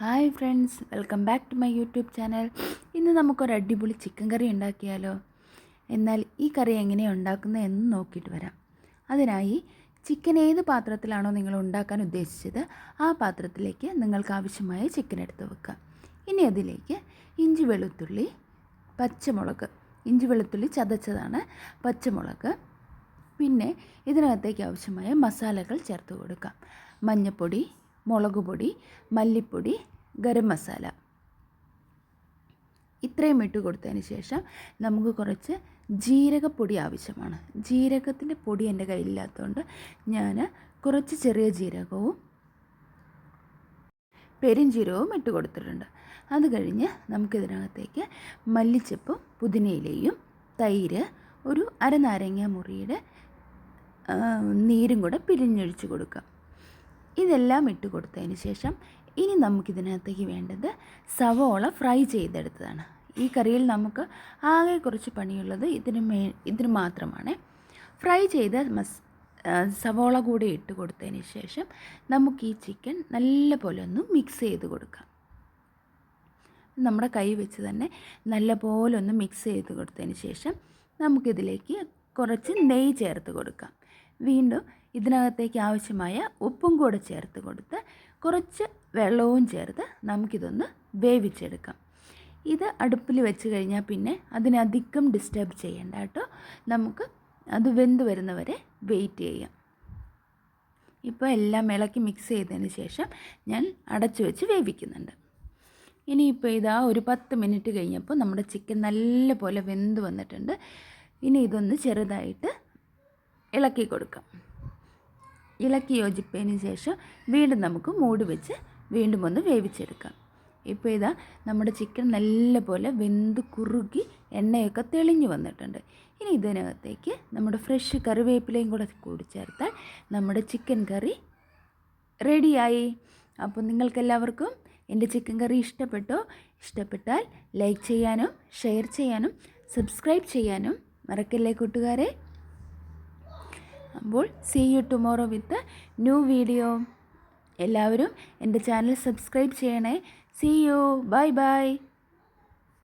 Hi friends, welcome back to my YouTube channel. ഇന്ന് നമുക്കൊരു അടിപൊളി ചിക്കൻ കറി ഉണ്ടാക്കിയാലോ? എന്നാൽ ഈ കറി എങ്ങനെയാണ് ഉണ്ടാക്കുന്നത് എന്ന് നോക്കിയിട്ട് വരാം. അതിനായി ചിക്കൻ ഏത് പാത്രത്തിലാണോ നിങ്ങൾ ഉണ്ടാക്കാൻ ഉദ്ദേശിച്ചത് ആ പാത്രത്തിലേക്ക് നിങ്ങൾക്ക് ആവശ്യമായ ചിക്കൻ എടുത്ത് വെക്കുക. ഇനി അതിലേക്ക് ഇഞ്ചി വെളുത്തുള്ളി ചതച്ചതാണ്, പച്ചമുളക്, പിന്നെ ഇതിനകത്തേക്ക് ആവശ്യമായ മസാലകൾ ചേർത്ത് കൊടുക്കാം. മഞ്ഞൾപ്പൊടി, മുളക് പൊടി, മല്ലിപ്പൊടി, ഗരം മസാല, ഇത്രയും ഇട്ട് കൊടുത്തതിന് ശേഷം നമുക്ക് കുറച്ച് ജീരകപ്പൊടി ആവശ്യമാണ്. ജീരകത്തിൻ്റെ പൊടി എൻ്റെ കയ്യിലില്ലാത്തതുകൊണ്ട് ഞാൻ കുറച്ച് ചെറിയ ജീരകവും പെരുംജീരകവും ഇട്ട് കൊടുത്തിട്ടുണ്ട്. അത് കഴിഞ്ഞ് നമുക്കിതിനകത്തേക്ക് മല്ലിച്ചപ്പും പുതിനയിലയും തൈര്, ഒരു അരനാരങ്ങ മുറിയുടെ നീരും കൂടെ പിഴിഞ്ഞൊഴിച്ച് കൊടുക്കാം. ഇതെല്ലാം ഇട്ട് കൊടുത്തതിന് ശേഷം ഇനി നമുക്കിതിനകത്തേക്ക് വേണ്ടത് സവോള ഫ്രൈ ചെയ്തെടുത്തതാണ്. ഈ കറിയിൽ നമുക്ക് ആകെ കുറച്ച് പണിയുള്ളത് ഇതിന് മാത്രമാണ്. ഫ്രൈ ചെയ്ത സവോള കൂടെ ഇട്ട് കൊടുത്തതിന് ശേഷം നമുക്ക് ഈ ചിക്കൻ നല്ല പോലെ ഒന്ന് മിക്സ് ചെയ്ത് കൊടുക്കാം. നമ്മുടെ കൈ വെച്ച് തന്നെ നല്ല പോലെ ഒന്ന് മിക്സ് ചെയ്ത് കൊടുത്തതിന് ശേഷം നമുക്കിതിലേക്ക് കുറച്ച് നെയ്യ് ചേർത്ത് കൊടുക്കാം. വീണ്ടും ഇതിനകത്തേക്ക് ആവശ്യമായ ഉപ്പും കൂടെ ചേർത്ത് കൊടുത്ത് കുറച്ച് വെള്ളവും ചേർത്ത് നമുക്കിതൊന്ന് വേവിച്ചെടുക്കാം. ഇത് അടുപ്പിൽ വെച്ച് കഴിഞ്ഞാൽ പിന്നെ അതിനധികം ഡിസ്റ്റർബ് ചെയ്യേണ്ട കേട്ടോ. നമുക്ക് അത് വെന്ത് വരുന്നവരെ വെയിറ്റ് ചെയ്യാം. ഇപ്പോൾ എല്ലാം ഇളക്കി മിക്സ് ചെയ്തതിന് ശേഷം ഞാൻ അടച്ചു വെച്ച് വേവിക്കുന്നുണ്ട്. ഇനിയിപ്പോൾ ഇതാ ഒരു 10 മിനിറ്റ് കഴിഞ്ഞപ്പോൾ നമ്മുടെ ചിക്കൻ നല്ല പോലെ വെന്ത് വന്നിട്ടുണ്ട്. ഇനി ഇതൊന്ന് ചെറുതായിട്ട് ഇളക്കി കൊടുക്കാം. ഇളക്കി യോജിപ്പതിന് ശേഷം വീണ്ടും നമുക്ക് മൂടി വെച്ച് വീണ്ടും ഒന്ന് വേവിച്ചെടുക്കാം. ഇപ്പോൾ ഇതാ നമ്മുടെ ചിക്കൻ നല്ല പോലെ വെന്ത് കുറുകി എണ്ണയൊക്കെ തെളിഞ്ഞു വന്നിട്ടുണ്ട്. ഇനി ഇതിനകത്തേക്ക് നമ്മുടെ ഫ്രഷ് കറിവേപ്പിലയും കൂടി ചേർത്താൽ നമ്മുടെ ചിക്കൻ കറി റെഡിയായി. അപ്പോൾ നിങ്ങൾക്കെല്ലാവർക്കും എൻ്റെ ചിക്കൻ കറി ഇഷ്ടപ്പെട്ടാൽ ലൈക്ക് ചെയ്യാനും ഷെയർ ചെയ്യാനും സബ്സ്ക്രൈബ് ചെയ്യാനും മറക്കല്ലേ കൂട്ടുകാരെ. അപ്പോൾ see you tomorrow with a new video. എല്ലാവരും എൻ്റെ ചാനൽ സബ്സ്ക്രൈബ് ചെയ്യണേ. See you. Bye bye.